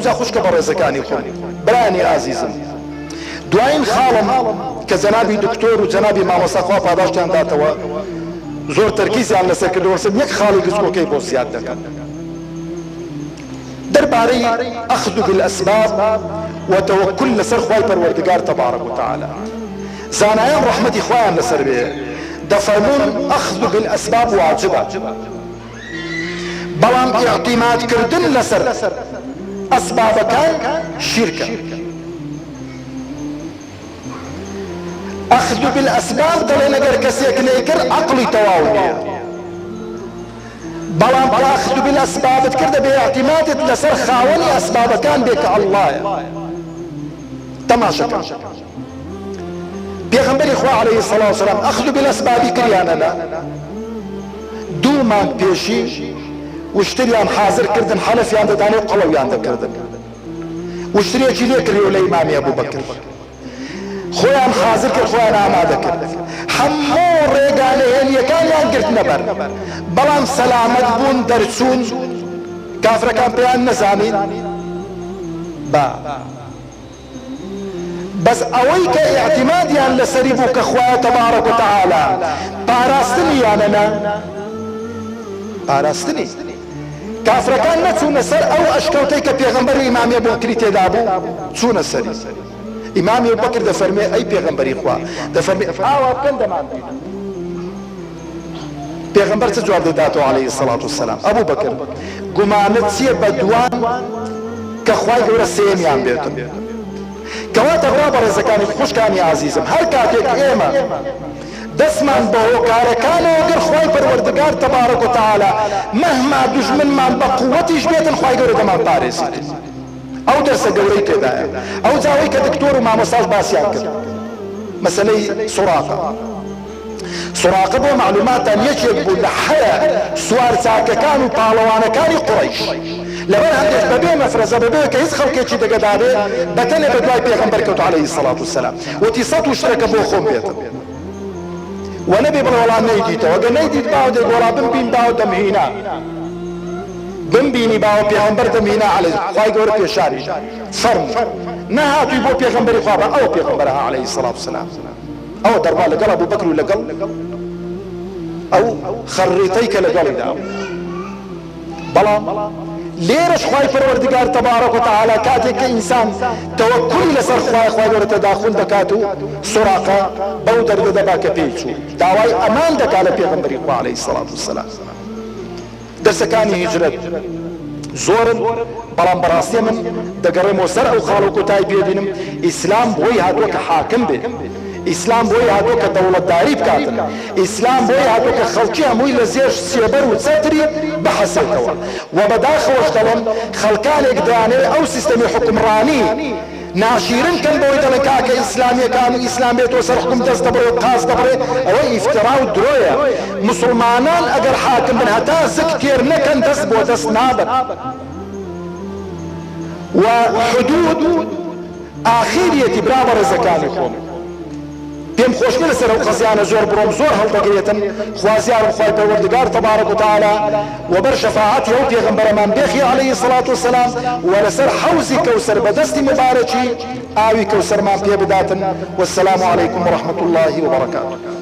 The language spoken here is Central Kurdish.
ئەوجا خوشکە بە ڕێزەکانی خۆم برانی ئازیزم دوایین خاڵم کە جەنابی دکتۆر و جەنابی مامۆستا خوا پاداشتیان داتەوە زۆر تەرکیزیان لەسەر کردووەسم یەک خاڵی گزگۆکەی بۆ زیاد دەکەن دەربارەی ئەخذ بالئەسباب وتوكل لەسەر خوای پەروەردگار تەبارەک وتعالى زانایان ڕەحمەتی خوایان لەسەر بێ دەفەرمون ئەخذ بالئەسباب واجبە بەڵام ئیعتیمادکردن لەسەر ئەسبابەکان شیرکە ئەخذ بالئەسباب دەڵێن ئەگەر کەسێک لێ کرد عەقڵی تەواو نییە بەڵام ئەخذ بالئەسبابت کردە بێ ئیعتیمادت لەسەر خاوەنی ئەسبابەکان بێ کە ئەڵڵایە تەماشەکە پێغەمبەری خوا عەلەیهی السەڵاتو وەسەلام ئەخذ بالئەسبابی کریانە نا دوو مانگ پێشی وشتریان حاضر کردن حەلەفیان دەدانێ و قەڵەویان دەکردن وشترێکی لێ کردی لە ئیمامی ئەبوبەکر خۆیان حاضر کرد خۆیان ئامادە کرد هەموو ڕێگانەهێنیەکانیان گرتنە بەر بەڵام سەلامەت بوون دەرچوون کافرەکان پێیان نەزانین با بەس ئەوەی کە ئیعتیمادیان لەسەری بوو کە خوایە تەبارەک وتەعالە پاراستنیانەنا پاراستنی کافرەکان نەچوونە سەر ئەو ئەشکەوتەی کە پێغەمبەری ئیمامی ئەبوبەکری تێدا بوو چوونە سەری ئیمامی ئەبوبەکر دەفەرمێ ئەی پێغەمبەری خوا دەفەرمێ ئاوا بکەن دەمان پێغەمبەر چ جواب دەداتەوە عەلەیهی السەڵاتو وەسەلام ئەبوبەکر گومانت چییە بە دوان کە خوای گەورە سێمیان بێتن کەواتە برا بەڕێزەکانی خوشکانی عەزیزم هەر کاتێک ئێمە دەستمان بە هۆکارەکانەوە گەر خوای پەروەردگار تەبارەک وتەعالە مەهما دوژمنمان بە قووەتیش بێتن خوای گەورە دەمان پارێزێت ئەو دەرسە گەورەی تێدایە ئەو جاوەی کە دکتۆر و مامۆستاش باسییان کرد مەسەلەی سوراقە بۆ معلوماتان یەکێک بوو لە حەیە سوار چاکەکان و پاڵەوانەکانی قوڕەیش لەبەر هەندێک بەبێ مەفرەزە بەبێ کە هیچ خەڵکێکی دەگەدابێ بەتەنێ بە دوای پێغەمبەر کەوتو عەلەیهی السەڵاتو وەسەلام وتی سەد وشترەکە بۆ خۆم بێتن ونبي بلولا نيديته وقال نيديت باو دي ولا بنبين باو دمهينا بنبيني باو بيغمبر دمهينا عليه خواهي قولك يا شاري فرم نهاتو يبو بيغمبر خوابا او بيغمبرها عليه الصلاة والسلام او دربا لقل ابو بكر لقل او خريتيك لقل داو بلا ليرش خواهي پروردگار تبارك وتعالى كاتك انسان توكل لسر خواهي قولة تداخل دكاتو سراقة بودر دباك بيچو دعواي امان دكا لبيغمبر خواه عليه الصلاة والسلام درسكاني هجرت زورن بلان براسي من دقرمو سر او خالو كتاي بيدينم اسلام بوي هاتو كحاكم بي اسلام بوي هاتو كدولة داري بكاتن اسلام بوي هاتو كخلقي هموي لزيش سيبر وتستري بحسيتوا وبداخل واشتغل خلقان اقداني او سيستمي حكمراني ناشيرن كان بوي دلكا كإسلامي كانوا إسلاميت وسرحكم دست دبري وقاس دبري او افتراء درويا مسلمانان اگر حاكم من هتا زكتير نكن دست بو دست نابت وحدود آخرية برابر زكاني خوم پێم خۆشکە لەسەر ئەو قەزیانە زۆر بڕۆم زۆر هەڵدەگرێتن خوازیارم خوای پەروەردگار تەبارەک وتەعالە وبەر شەفاعەتی ئەو پێغەمبەرەمان بێخی عەلەیهی السەڵاتو وەسەلام وەلەسەر حەوزی کەوسەر بەدەستی مبارەکی ئاوی کەوسەرمان پێ بداتن والسلام عەلەیکم ورەحمەتوڵڵاهی وبەرەکاتوه